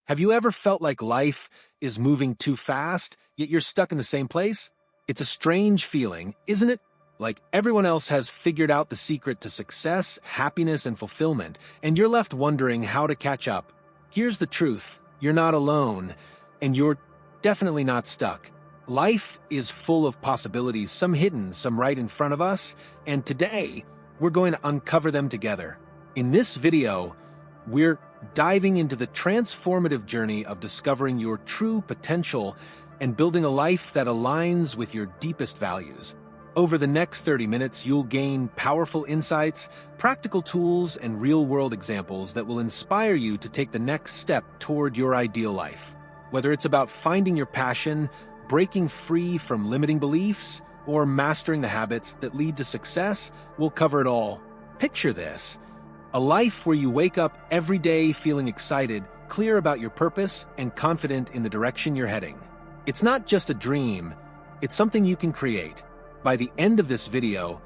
Have you ever felt like life is moving too fast, yet you're stuck in the same place? It's a strange feeling, isn't it? Like everyone else has figured out the secret to success, happiness, and fulfillment, and you're left wondering how to catch up. Here's the truth. You're not alone, and you're definitely not stuck. Life is full of possibilities, some hidden, some right in front of us, and today, we're going to uncover them together. In this video, we're diving into the transformative journey of discovering your true potential and building a life that aligns with your deepest values. Over the next 30 minutes, you'll gain powerful insights, practical tools, and real-world examples that will inspire you to take the next step toward your ideal life. Whether it's about finding your passion, breaking free from limiting beliefs, or mastering the habits that lead to success, we'll cover it all. Picture this: a life where you wake up every day feeling excited, clear about your purpose, and confident in the direction you're heading. It's not just a dream, it's something you can create. By the end of this video,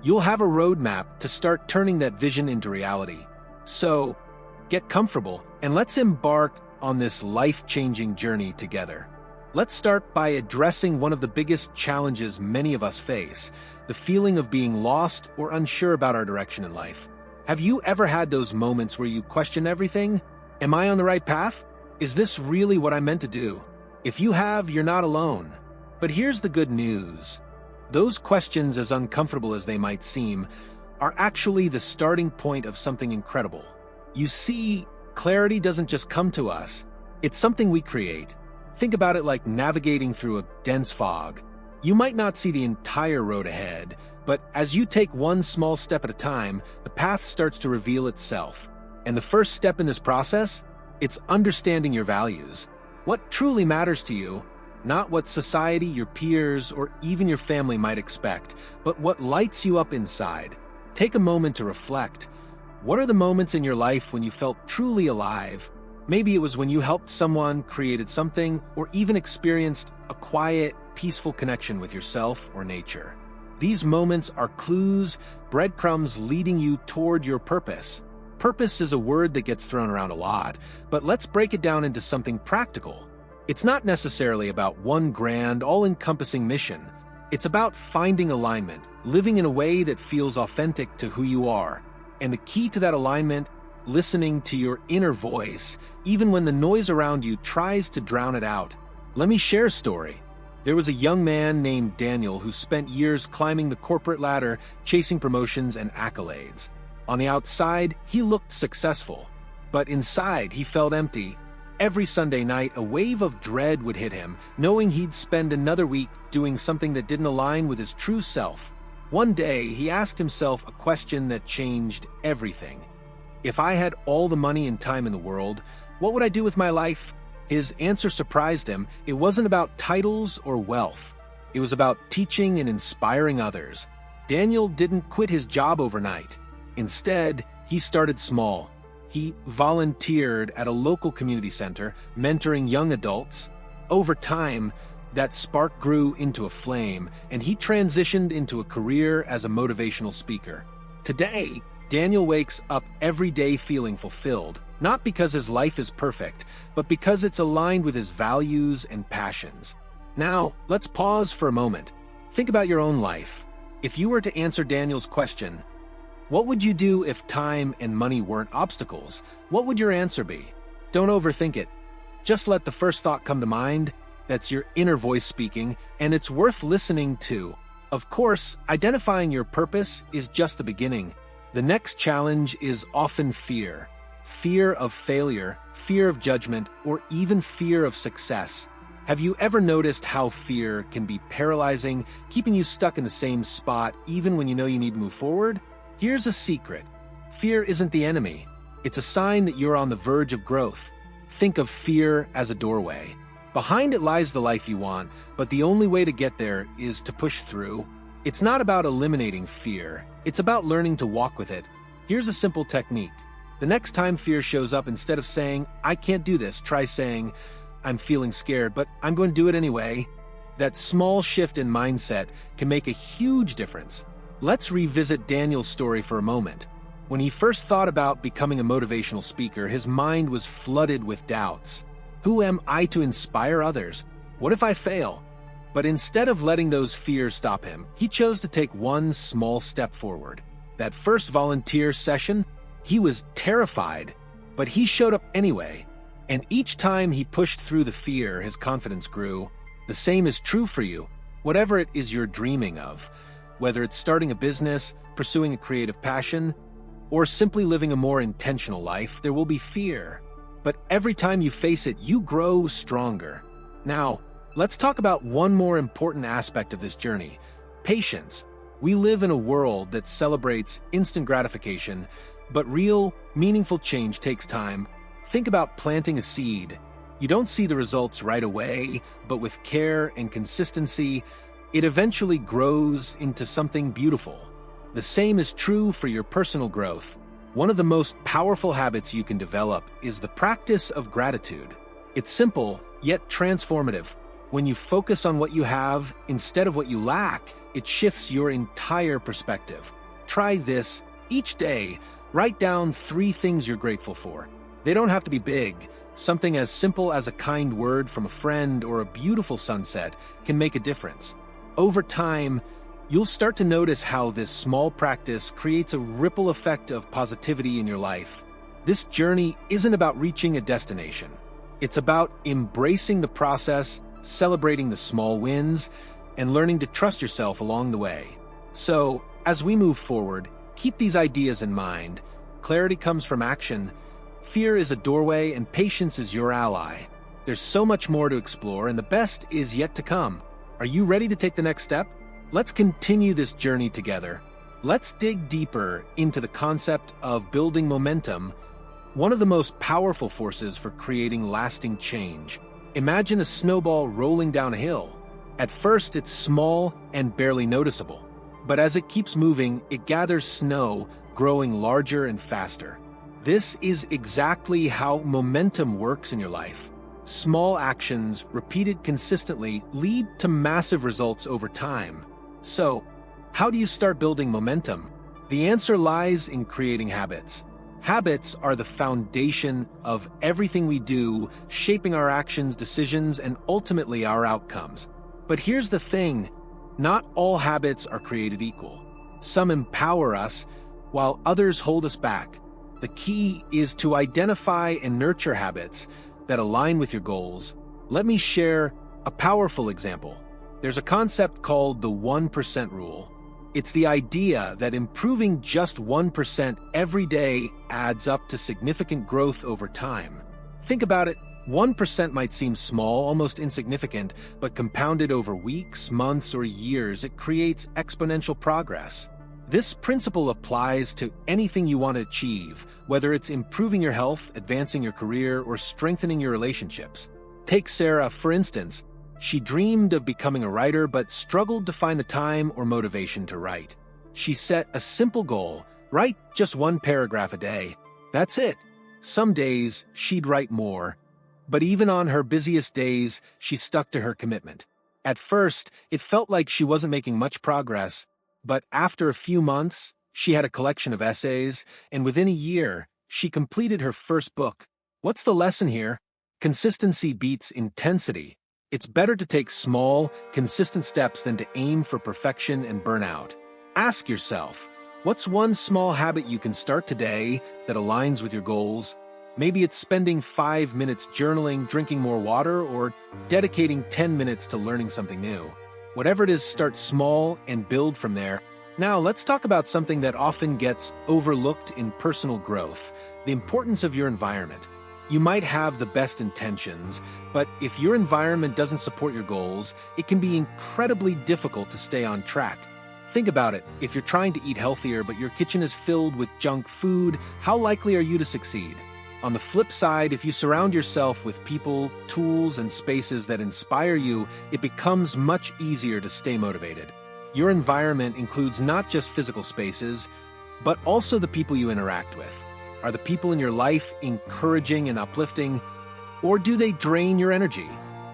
you'll have a roadmap to start turning that vision into reality. So, get comfortable and let's embark on this life-changing journey together. Let's start by addressing one of the biggest challenges many of us face: the feeling of being lost or unsure about our direction in life. Have you ever had those moments where you question everything? Am I on the right path? Is this really what I meant to do? If you have, you're not alone. But here's the good news. Those questions, as uncomfortable as they might seem, are actually the starting point of something incredible. You see, clarity doesn't just come to us. It's something we create. Think about it like navigating through a dense fog. You might not see the entire road ahead, but as you take one small step at a time, the path starts to reveal itself. And the first step in this process? It's understanding your values. What truly matters to you? Not what society, your peers, or even your family might expect, but what lights you up inside. Take a moment to reflect. What are the moments in your life when you felt truly alive? Maybe it was when you helped someone, created something, or even experienced a quiet, peaceful connection with yourself or nature. These moments are clues, breadcrumbs leading you toward your purpose. Purpose is a word that gets thrown around a lot, but let's break it down into something practical. It's not necessarily about one grand, all-encompassing mission. It's about finding alignment, living in a way that feels authentic to who you are. And the key to that alignment: listening to your inner voice, even when the noise around you tries to drown it out. Let me share a story. There was a young man named Daniel who spent years climbing the corporate ladder, chasing promotions and accolades. On the outside, he looked successful, but inside he felt empty. Every Sunday night, a wave of dread would hit him, knowing he'd spend another week doing something that didn't align with his true self. One day, he asked himself a question that changed everything. If I had all the money and time in the world, what would I do with my life? His answer surprised him. It wasn't about titles or wealth. It was about teaching and inspiring others. Daniel didn't quit his job overnight. Instead, he started small. He volunteered at a local community center, mentoring young adults. Over time, that spark grew into a flame, and he transitioned into a career as a motivational speaker. Today, Daniel wakes up every day feeling fulfilled, not because his life is perfect, but because it's aligned with his values and passions. Now, let's pause for a moment. Think about your own life. If you were to answer Daniel's question, what would you do if time and money weren't obstacles? What would your answer be? Don't overthink it. Just let the first thought come to mind. That's your inner voice speaking, and it's worth listening to. Of course, identifying your purpose is just the beginning. The next challenge is often fear. Fear of failure, fear of judgment, or even fear of success. Have you ever noticed how fear can be paralyzing, keeping you stuck in the same spot even when you know you need to move forward? Here's a secret. Fear isn't the enemy. It's a sign that you're on the verge of growth. Think of fear as a doorway. Behind it lies the life you want, but the only way to get there is to push through. It's not about eliminating fear. It's about learning to walk with it. Here's a simple technique. The next time fear shows up, instead of saying, "I can't do this," try saying, "I'm feeling scared, but I'm going to do it anyway." That small shift in mindset can make a huge difference. Let's revisit Daniel's story for a moment. When he first thought about becoming a motivational speaker, his mind was flooded with doubts. Who am I to inspire others? What if I fail? But instead of letting those fears stop him, he chose to take one small step forward. That first volunteer session, he was terrified, but he showed up anyway. And each time he pushed through the fear, his confidence grew. The same is true for you. Whatever it is you're dreaming of, whether it's starting a business, pursuing a creative passion, or simply living a more intentional life, there will be fear. But every time you face it, you grow stronger. Now, let's talk about one more important aspect of this journey: patience. We live in a world that celebrates instant gratification, but real, meaningful change takes time. Think about planting a seed. You don't see the results right away, but with care and consistency, it eventually grows into something beautiful. The same is true for your personal growth. One of the most powerful habits you can develop is the practice of gratitude. It's simple, yet transformative. When you focus on what you have instead of what you lack, it shifts your entire perspective. Try this. Each day, write down 3 things you're grateful for. They don't have to be big. Something as simple as a kind word from a friend or a beautiful sunset can make a difference. Over time, you'll start to notice how this small practice creates a ripple effect of positivity in your life. This journey isn't about reaching a destination. It's about embracing the process, celebrating the small wins, and learning to trust yourself along the way. So, as we move forward, keep these ideas in mind. Clarity comes from action. Fear is a doorway, and patience is your ally. There's so much more to explore, and the best is yet to come. Are you ready to take the next step? Let's continue this journey together. Let's dig deeper into the concept of building momentum, one of the most powerful forces for creating lasting change. Imagine a snowball rolling down a hill. At first, it's small and barely noticeable, but as it keeps moving, it gathers snow, growing larger and faster. This is exactly how momentum works in your life. Small actions, repeated consistently, lead to massive results over time. So, how do you start building momentum? The answer lies in creating habits. Habits are the foundation of everything we do, shaping our actions, decisions, and ultimately our outcomes. But here's the thing: not all habits are created equal. Some empower us, while others hold us back. The key is to identify and nurture habits that align with your goals. Let me share a powerful example. There's a concept called the 1% rule. It's the idea that improving just 1% every day adds up to significant growth over time. Think about it. 1% might seem small, almost insignificant, but compounded over weeks, months, or years, it creates exponential progress. This principle applies to anything you want to achieve, whether it's improving your health, advancing your career, or strengthening your relationships. Take Sarah, for instance. She dreamed of becoming a writer but struggled to find the time or motivation to write. She set a simple goal: write just 1 paragraph a day. That's it. Some days, she'd write more. But even on her busiest days, she stuck to her commitment. At first, it felt like she wasn't making much progress. But after a few months, she had a collection of essays, and within a year, she completed her first book. What's the lesson here? Consistency beats intensity. It's better to take small, consistent steps than to aim for perfection and burnout. Ask yourself, what's one small habit you can start today that aligns with your goals? Maybe it's spending 5 minutes journaling, drinking more water, or dedicating 10 minutes to learning something new. Whatever it is, start small and build from there. Now, let's talk about something that often gets overlooked in personal growth: the importance of your environment. You might have the best intentions, but if your environment doesn't support your goals, it can be incredibly difficult to stay on track. Think about it. If you're trying to eat healthier, but your kitchen is filled with junk food, how likely are you to succeed? On the flip side, if you surround yourself with people, tools, and spaces that inspire you, it becomes much easier to stay motivated. Your environment includes not just physical spaces, but also the people you interact with. Are the people in your life encouraging and uplifting, or do they drain your energy?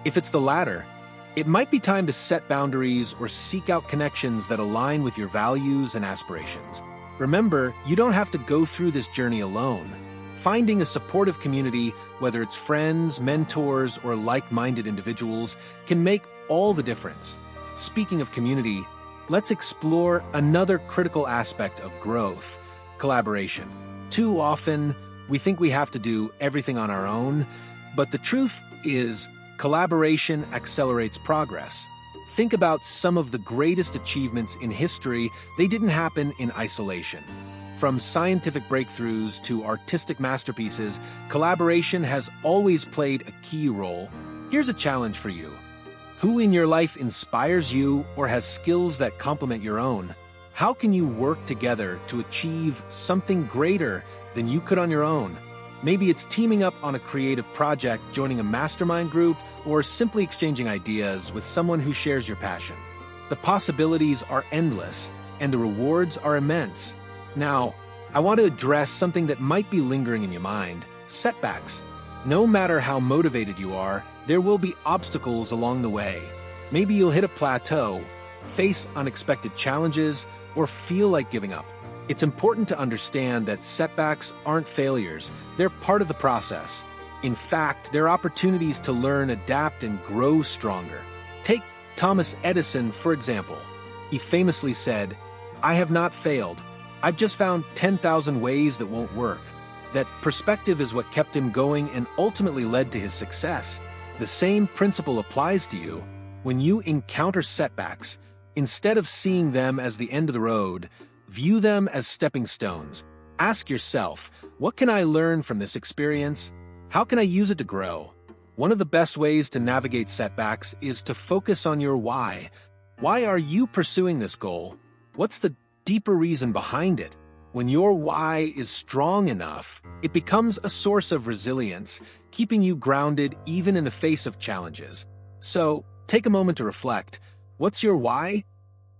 If it's the latter, it might be time to set boundaries or seek out connections that align with your values and aspirations. Remember, you don't have to go through this journey alone. Finding a supportive community, whether it's friends, mentors, or like-minded individuals, can make all the difference. Speaking of community, let's explore another critical aspect of growth: collaboration. Too often, we think we have to do everything on our own, but the truth is, collaboration accelerates progress. Think about some of the greatest achievements in history. They didn't happen in isolation. From scientific breakthroughs to artistic masterpieces, collaboration has always played a key role. Here's a challenge for you. Who in your life inspires you or has skills that complement your own? How can you work together to achieve something greater than you could on your own? Maybe it's teaming up on a creative project, joining a mastermind group, or simply exchanging ideas with someone who shares your passion. The possibilities are endless, and the rewards are immense. Now, I want to address something that might be lingering in your mind: setbacks. No matter how motivated you are, there will be obstacles along the way. Maybe you'll hit a plateau, face unexpected challenges, or feel like giving up. It's important to understand that setbacks aren't failures. They're part of the process. In fact, they're opportunities to learn, adapt, and grow stronger. Take Thomas Edison, for example. He famously said, "I have not failed. I've just found 10,000 ways that won't work." That perspective is what kept him going and ultimately led to his success. The same principle applies to you. When you encounter setbacks, instead of seeing them as the end of the road, view them as stepping stones. Ask yourself, what can I learn from this experience? How can I use it to grow? One of the best ways to navigate setbacks is to focus on your why. Why are you pursuing this goal? What's the deeper reason behind it? When your why is strong enough, it becomes a source of resilience, keeping you grounded even in the face of challenges. So, take a moment to reflect. What's your why?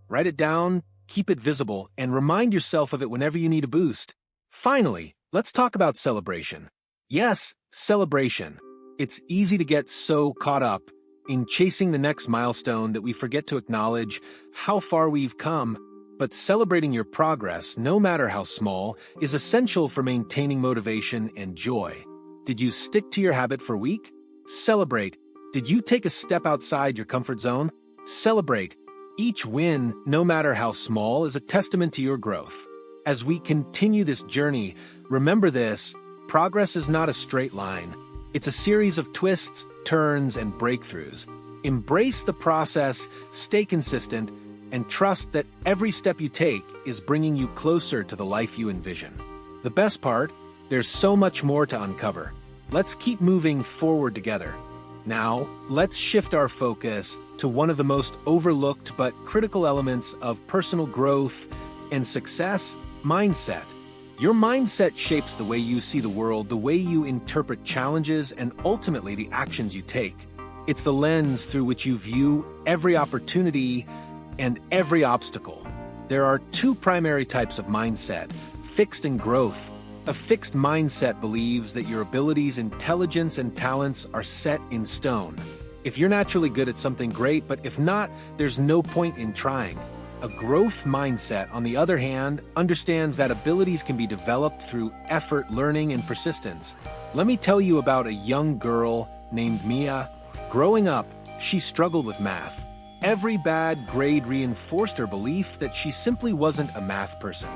Write it down, keep it visible, and remind yourself of it whenever you need a boost. Finally, let's talk about celebration. Yes, celebration. It's easy to get so caught up in chasing the next milestone that we forget to acknowledge how far we've come. But celebrating your progress, no matter how small, is essential for maintaining motivation and joy. Did you stick to your habit for a week? Celebrate. Did you take a step outside your comfort zone? Celebrate. Each win, no matter how small, is a testament to your growth. As we continue this journey, remember this: progress is not a straight line. It's a series of twists, turns, and breakthroughs. Embrace the process, stay consistent, and trust that every step you take is bringing you closer to the life you envision. The best part, there's so much more to uncover. Let's keep moving forward together. Now, let's shift our focus to one of the most overlooked but critical elements of personal growth and success: mindset. Your mindset shapes the way you see the world, the way you interpret challenges, and ultimately the actions you take. It's the lens through which you view every opportunity and every obstacle. There are two primary types of mindset: fixed and growth. A fixed mindset believes that your abilities, intelligence, and talents are set in stone. If you're naturally good at something, great, but if not, there's no point in trying. A growth mindset, on the other hand, understands that abilities can be developed through effort, learning, and persistence. Let me tell you about a young girl named Mia. Growing up, she struggled with math. Every bad grade reinforced her belief that she simply wasn't a math person.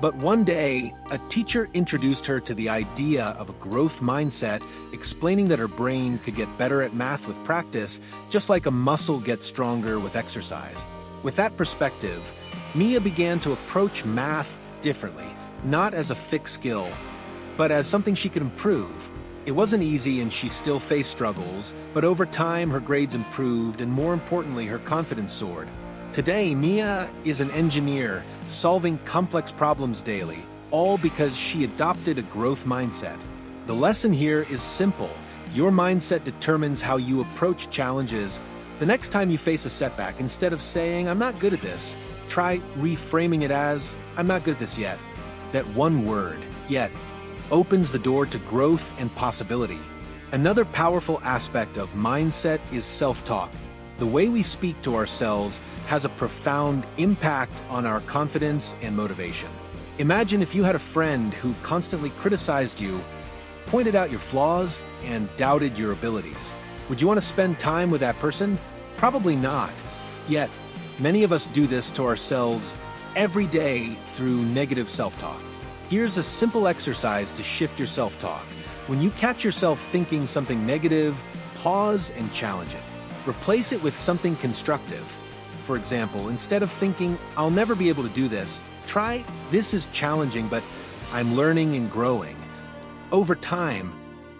But one day, a teacher introduced her to the idea of a growth mindset, explaining that her brain could get better at math with practice, just like a muscle gets stronger with exercise. With that perspective, Mia began to approach math differently, not as a fixed skill, but as something she could improve. It wasn't easy and she still faced struggles, but over time her grades improved and, more importantly, her confidence soared. Today, Mia is an engineer, solving complex problems daily, all because she adopted a growth mindset. The lesson here is simple. Your mindset determines how you approach challenges. The next time you face a setback, instead of saying, "I'm not good at this," try reframing it as, "I'm not good at this yet." That one word, "yet," opens the door to growth and possibility. Another powerful aspect of mindset is self-talk. The way we speak to ourselves has a profound impact on our confidence and motivation. Imagine if you had a friend who constantly criticized you pointed out your flaws and doubted your abilities. Would you want to spend time with that person? Probably not. Yet, many of us do this to ourselves every day through negative self-talk. Here's a simple exercise to shift your self-talk. When you catch yourself thinking something negative, pause and challenge it. Replace it with something constructive. For example, instead of thinking, "I'll never be able to do this," try, "This is challenging, but I'm learning and growing." Over time,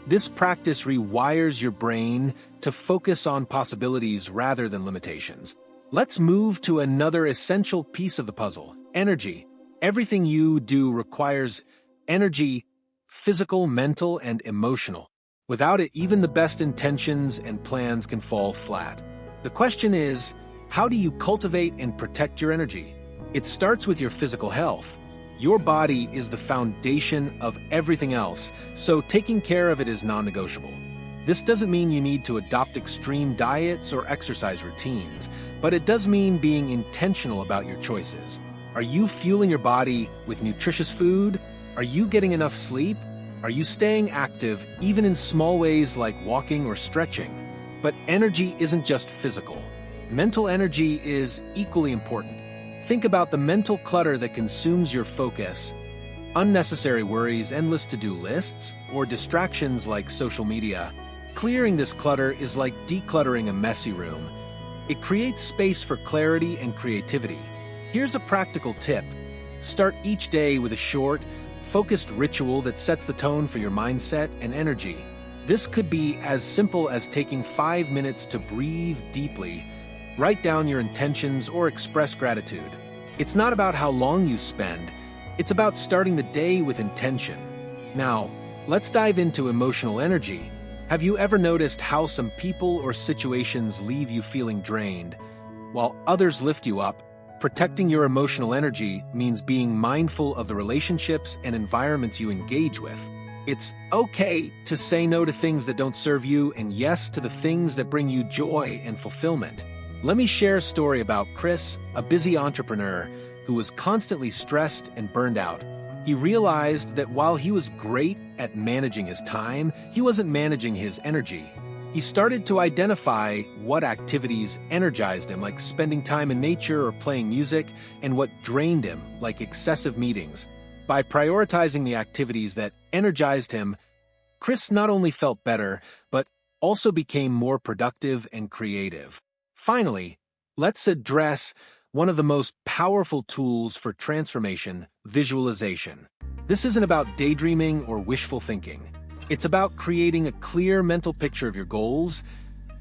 this practice rewires your brain to focus on possibilities rather than limitations. Let's move to another essential piece of the puzzle: energy. Everything you do requires energy, physical, mental, and emotional. Without it, even the best intentions and plans can fall flat. The question is, how do you cultivate and protect your energy? It starts with your physical health. Your body is the foundation of everything else, so taking care of it is non-negotiable. This doesn't mean you need to adopt extreme diets or exercise routines, but it does mean being intentional about your choices. Are you fueling your body with nutritious food? Are you getting enough sleep? Are you staying active, even in small ways like walking or stretching? But energy isn't just physical. Mental energy is equally important. Think about the mental clutter that consumes your focus. Unnecessary worries, endless to-do lists, or distractions like social media. Clearing this clutter is like decluttering a messy room. It creates space for clarity and creativity. Here's a practical tip. Start each day with a short, focused ritual that sets the tone for your mindset and energy. This could be as simple as taking 5 minutes to breathe deeply, write down your intentions, or express gratitude. It's not about how long you spend, it's about starting the day with intention. Now, let's dive into emotional energy. Have you ever noticed how some people or situations leave you feeling drained, while others lift you up? Protecting your emotional energy means being mindful of the relationships and environments you engage with. It's okay to say no to things that don't serve you and yes to the things that bring you joy and fulfillment. Let me share a story about Chris, a busy entrepreneur who was constantly stressed and burned out. He realized that while he was great at managing his time, he wasn't managing his energy. He started to identify what activities energized him, like spending time in nature or playing music, and what drained him, like excessive meetings. By prioritizing the activities that energized him, Chris not only felt better, but also became more productive and creative. Finally, let's address one of the most powerful tools for transformation: visualization. This isn't about daydreaming or wishful thinking. It's about creating a clear mental picture of your goals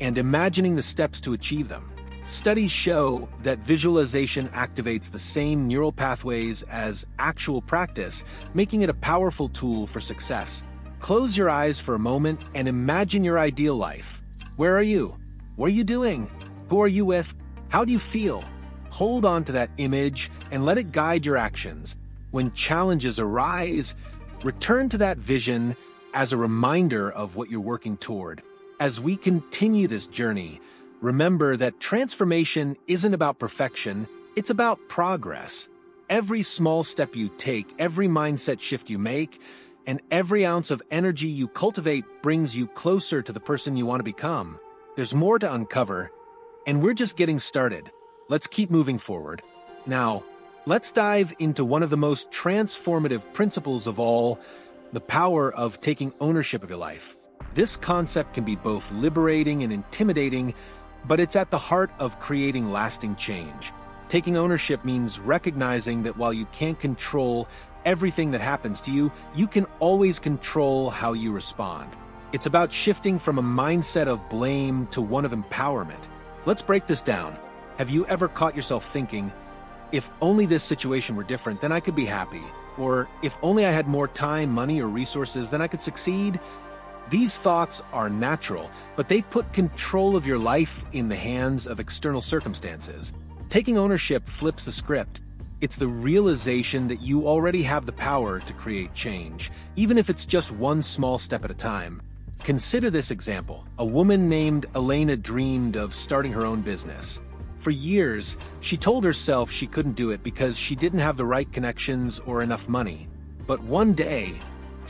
and imagining the steps to achieve them. Studies show that visualization activates the same neural pathways as actual practice, making it a powerful tool for success. Close your eyes for a moment and imagine your ideal life. Where are you? What are you doing? Who are you with? How do you feel? Hold on to that image and let it guide your actions. When challenges arise, return to that vision as a reminder of what you're working toward. As we continue this journey, remember that transformation isn't about perfection, it's about progress. Every small step you take, every mindset shift you make, and every ounce of energy you cultivate brings you closer to the person you want to become. There's more to uncover, and we're just getting started. Let's keep moving forward. Now, let's dive into one of the most transformative principles of all: the power of taking ownership of your life. This concept can be both liberating and intimidating, but it's at the heart of creating lasting change. Taking ownership means recognizing that while you can't control everything that happens to you, you can always control how you respond. It's about shifting from a mindset of blame to one of empowerment. Let's break this down. Have you ever caught yourself thinking, if only this situation were different, then I could be happy? Or if only I had more time, money, or resources, then I could succeed? These thoughts are natural, but they put control of your life in the hands of external circumstances. Taking ownership flips the script. It's the realization that you already have the power to create change, even if it's just one small step at a time. Consider this example. A woman named Elena dreamed of starting her own business. For years, she told herself she couldn't do it because she didn't have the right connections or enough money. But one day,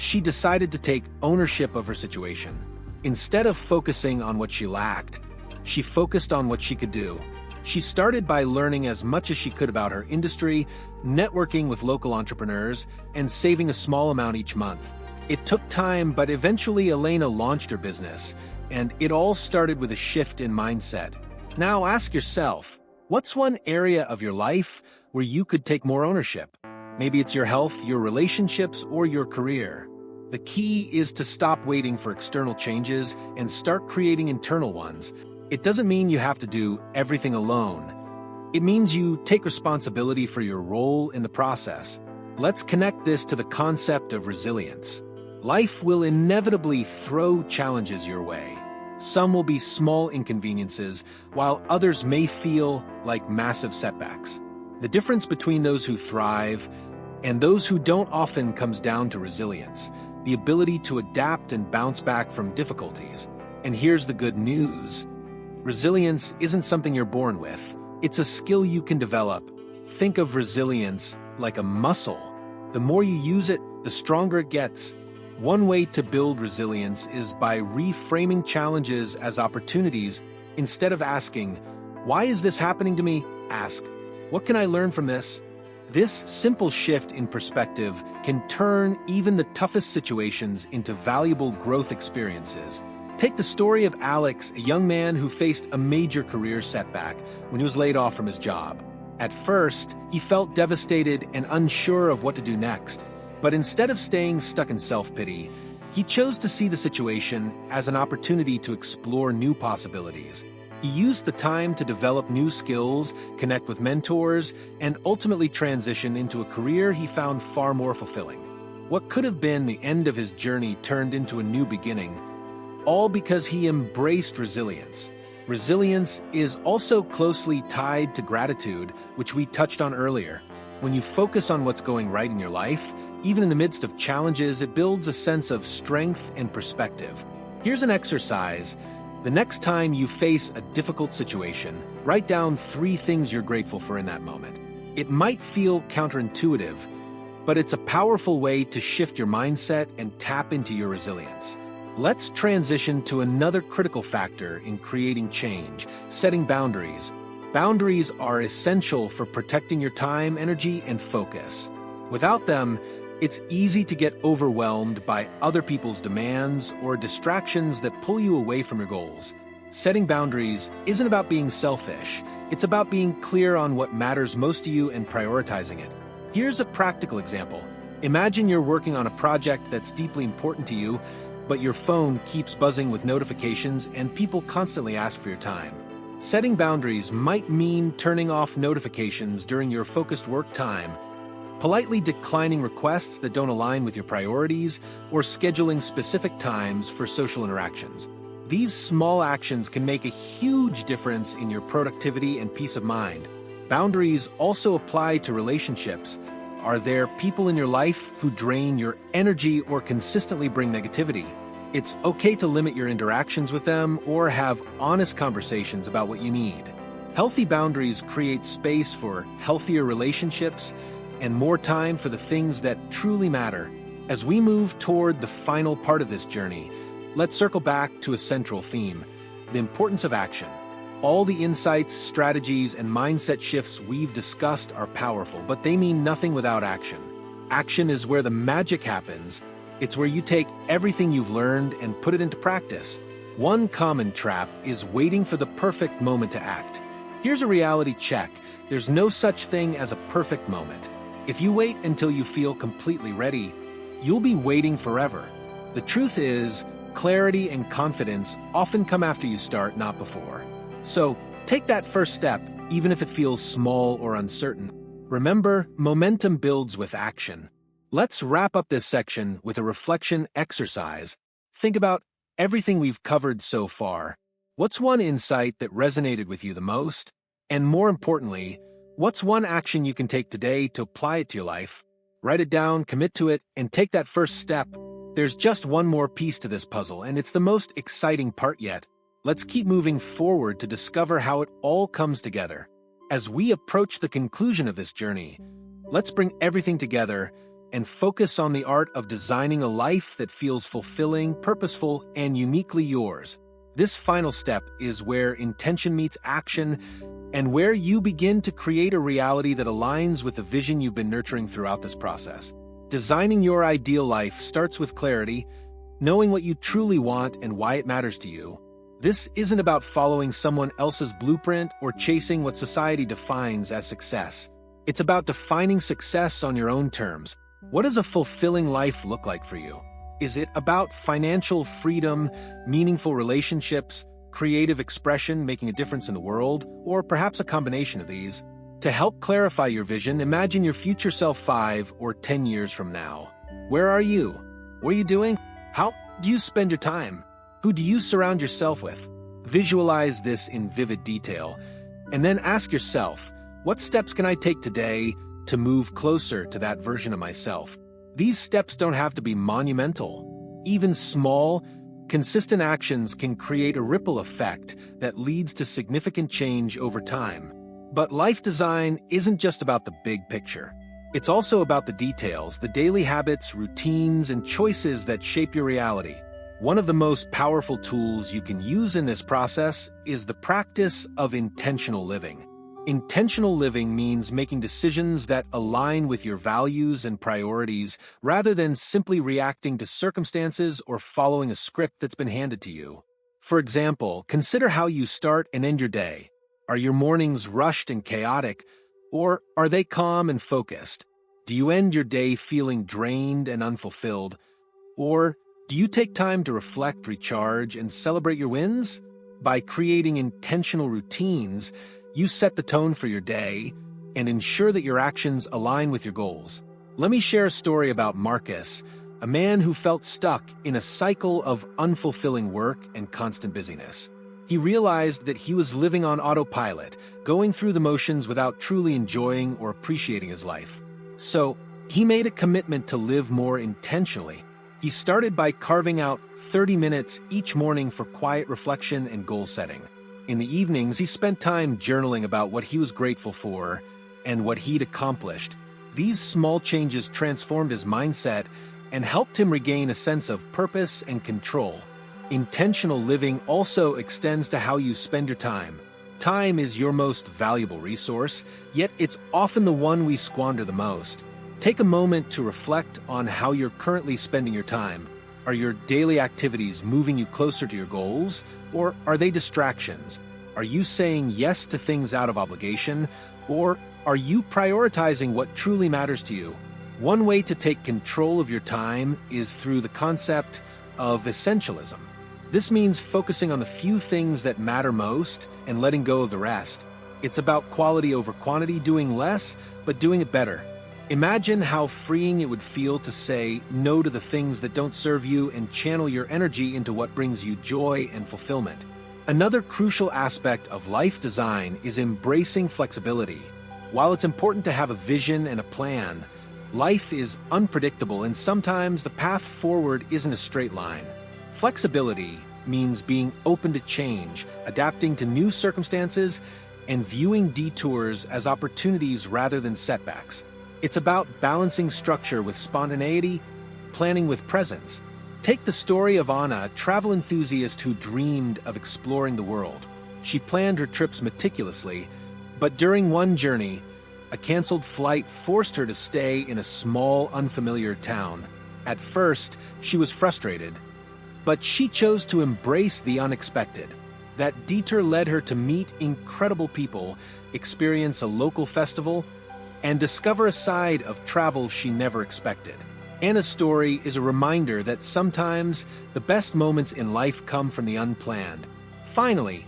she decided to take ownership of her situation. Instead of focusing on what she lacked, she focused on what she could do. She started by learning as much as she could about her industry, networking with local entrepreneurs, and saving a small amount each month. It took time, but eventually Elena launched her business, and it all started with a shift in mindset. Now ask yourself, what's one area of your life where you could take more ownership? Maybe it's your health, your relationships, or your career. The key is to stop waiting for external changes and start creating internal ones. It doesn't mean you have to do everything alone. It means you take responsibility for your role in the process. Let's connect this to the concept of resilience. Life will inevitably throw challenges your way. Some will be small inconveniences, while others may feel like massive setbacks. The difference between those who thrive and those who don't often comes down to resilience, the ability to adapt and bounce back from difficulties. And here's the good news. Resilience isn't something you're born with. It's a skill you can develop. Think of resilience like a muscle. The more you use it, the stronger it gets. One way to build resilience is by reframing challenges as opportunities. Instead of asking, "Why is this happening to me?" ask, "What can I learn from this?" This simple shift in perspective can turn even the toughest situations into valuable growth experiences. Take the story of Alex, a young man who faced a major career setback when he was laid off from his job. At first, he felt devastated and unsure of what to do next. But instead of staying stuck in self-pity, he chose to see the situation as an opportunity to explore new possibilities. He used the time to develop new skills, connect with mentors, and ultimately transition into a career he found far more fulfilling. What could have been the end of his journey turned into a new beginning, all because he embraced resilience. Resilience is also closely tied to gratitude, which we touched on earlier. When you focus on what's going right in your life, even in the midst of challenges, it builds a sense of strength and perspective. Here's an exercise. The next time you face a difficult situation, write down 3 things you're grateful for in that moment. It might feel counterintuitive, but it's a powerful way to shift your mindset and tap into your resilience. Let's transition to another critical factor in creating change: setting boundaries. Boundaries are essential for protecting your time, energy, and focus. Without them, it's easy to get overwhelmed by other people's demands or distractions that pull you away from your goals. Setting boundaries isn't about being selfish. It's about being clear on what matters most to you and prioritizing it. Here's a practical example. Imagine you're working on a project that's deeply important to you, but your phone keeps buzzing with notifications and people constantly ask for your time. Setting boundaries might mean turning off notifications during your focused work time, politely declining requests that don't align with your priorities, or scheduling specific times for social interactions. These small actions can make a huge difference in your productivity and peace of mind. Boundaries also apply to relationships. Are there people in your life who drain your energy or consistently bring negativity? It's okay to limit your interactions with them or have honest conversations about what you need. Healthy boundaries create space for healthier relationships and more time for the things that truly matter. As we move toward the final part of this journey, let's circle back to a central theme: the importance of action. All the insights, strategies, and mindset shifts we've discussed are powerful, but they mean nothing without action. Action is where the magic happens. It's where you take everything you've learned and put it into practice. One common trap is waiting for the perfect moment to act. Here's a reality check. There's no such thing as a perfect moment. If you wait until you feel completely ready, you'll be waiting forever. The truth is, clarity and confidence often come after you start, not before. So, take that first step, even if it feels small or uncertain. Remember, momentum builds with action. Let's wrap up this section with a reflection exercise. Think about everything we've covered so far. What's one insight that resonated with you the most? And more importantly, what's one action you can take today to apply it to your life? Write it down, commit to it, and take that first step. There's just one more piece to this puzzle, and it's the most exciting part yet. Let's keep moving forward to discover how it all comes together. As we approach the conclusion of this journey, let's bring everything together and focus on the art of designing a life that feels fulfilling, purposeful, and uniquely yours. This final step is where intention meets action and where you begin to create a reality that aligns with the vision you've been nurturing throughout this process. Designing your ideal life starts with clarity, knowing what you truly want and why it matters to you. This isn't about following someone else's blueprint or chasing what society defines as success. It's about defining success on your own terms. What does a fulfilling life look like for you? Is it about financial freedom, meaningful relationships, creative expression, making a difference in the world, or perhaps a combination of these? To help clarify your vision, imagine your future self 5 or 10 years from now. Where are you? What are you doing? How do you spend your time? Who do you surround yourself with? Visualize this in vivid detail, and then ask yourself, what steps can I take today to move closer to that version of myself? These steps don't have to be monumental. Even small, consistent actions can create a ripple effect that leads to significant change over time. But life design isn't just about the big picture. It's also about the details, the daily habits, routines, and choices that shape your reality. One of the most powerful tools you can use in this process is the practice of intentional living. Intentional living means making decisions that align with your values and priorities rather than simply reacting to circumstances or following a script that's been handed to you. For example, consider how you start and end your day. Are your mornings rushed and chaotic, or are they calm and focused? Do you end your day feeling drained and unfulfilled, or do you take time to reflect, recharge, and celebrate your wins? By creating intentional routines, you set the tone for your day and ensure that your actions align with your goals. Let me share a story about Marcus, a man who felt stuck in a cycle of unfulfilling work and constant busyness. He realized that he was living on autopilot, going through the motions without truly enjoying or appreciating his life. So, he made a commitment to live more intentionally. He started by carving out 30 minutes each morning for quiet reflection and goal setting. In the evenings, he spent time journaling about what he was grateful for and what he'd accomplished. These small changes transformed his mindset and helped him regain a sense of purpose and control. Intentional living also extends to how you spend your time. Time is your most valuable resource, yet it's often the one we squander the most. Take a moment to reflect on how you're currently spending your time. Are your daily activities moving you closer to your goals, or are they distractions? Are you saying yes to things out of obligation, or are you prioritizing what truly matters to you? One way to take control of your time is through the concept of essentialism. This means focusing on the few things that matter most and letting go of the rest. It's about quality over quantity, doing less, but doing it better. Imagine how freeing it would feel to say no to the things that don't serve you and channel your energy into what brings you joy and fulfillment. Another crucial aspect of life design is embracing flexibility. While it's important to have a vision and a plan, life is unpredictable and sometimes the path forward isn't a straight line. Flexibility means being open to change, adapting to new circumstances, and viewing detours as opportunities rather than setbacks. It's about balancing structure with spontaneity, planning with presence. Take the story of Anna, a travel enthusiast who dreamed of exploring the world. She planned her trips meticulously, but during one journey, a canceled flight forced her to stay in a small, unfamiliar town. At first, she was frustrated, but she chose to embrace the unexpected. That detour led her to meet incredible people, experience a local festival, and discover a side of travel she never expected. Anna's story is a reminder that sometimes the best moments in life come from the unplanned. Finally,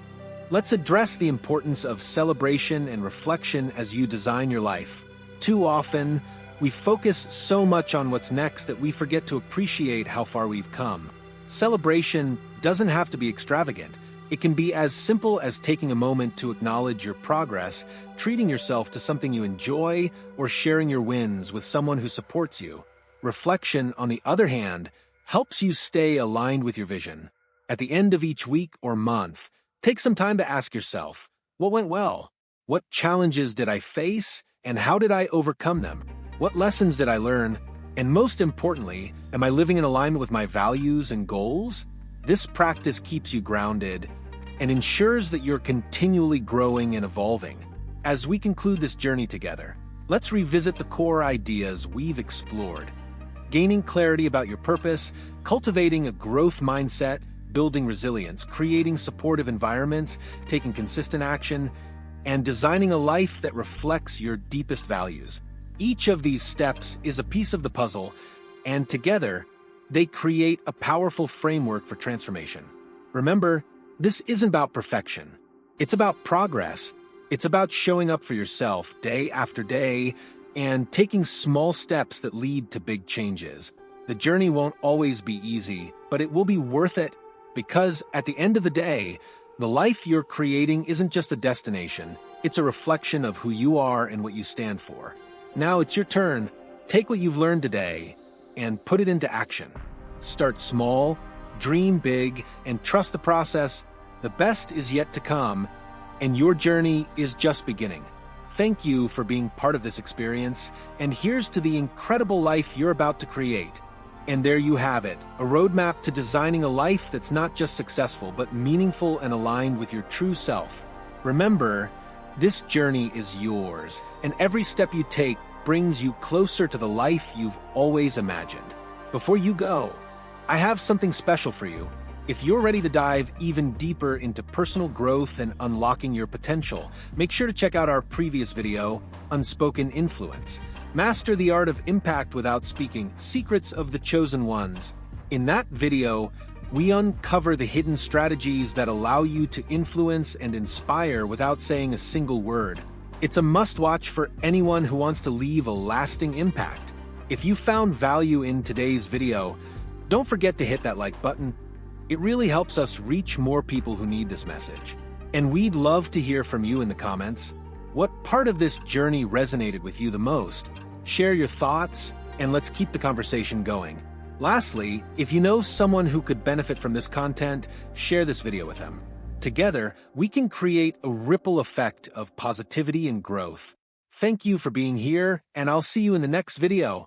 let's address the importance of celebration and reflection as you design your life. Too often, we focus so much on what's next that we forget to appreciate how far we've come. Celebration doesn't have to be extravagant. It can be as simple as taking a moment to acknowledge your progress, treating yourself to something you enjoy, or sharing your wins with someone who supports you. Reflection, on the other hand, helps you stay aligned with your vision. At the end of each week or month, take some time to ask yourself, what went well? What challenges did I face, and how did I overcome them? What lessons did I learn, And most importantly, am I living in alignment with my values and goals? This practice keeps you grounded and ensures that you're continually growing and evolving. As we conclude this journey together, let's revisit the core ideas we've explored. Gaining clarity about your purpose, cultivating a growth mindset, building resilience, creating supportive environments, taking consistent action, and designing a life that reflects your deepest values. Each of these steps is a piece of the puzzle, and together, they create a powerful framework for transformation. Remember, this isn't about perfection. It's about progress. It's about showing up for yourself day after day and taking small steps that lead to big changes. The journey won't always be easy, but it will be worth it because at the end of the day, the life you're creating isn't just a destination. It's a reflection of who you are and what you stand for. Now it's your turn. Take what you've learned today and put it into action. Start small, dream big, and trust the process. The best is yet to come, and your journey is just beginning. Thank you for being part of this experience, and here's to the incredible life you're about to create. And there you have it, a roadmap to designing a life that's not just successful, but meaningful and aligned with your true self. Remember, this journey is yours, and every step you take brings you closer to the life you've always imagined. Before you go, I have something special for you. If you're ready to dive even deeper into personal growth and unlocking your potential, make sure to check out our previous video, Unspoken Influence. Master the Art of Impact Without Speaking, Secrets of the Chosen Ones. In that video, we uncover the hidden strategies that allow you to influence and inspire without saying a single word. It's a must-watch for anyone who wants to leave a lasting impact. If you found value in today's video, don't forget to hit that like button. It really helps us reach more people who need this message. And we'd love to hear from you in the comments. What part of this journey resonated with you the most? Share your thoughts, and let's keep the conversation going. Lastly, if you know someone who could benefit from this content, share this video with them. Together, we can create a ripple effect of positivity and growth. Thank you for being here, and I'll see you in the next video.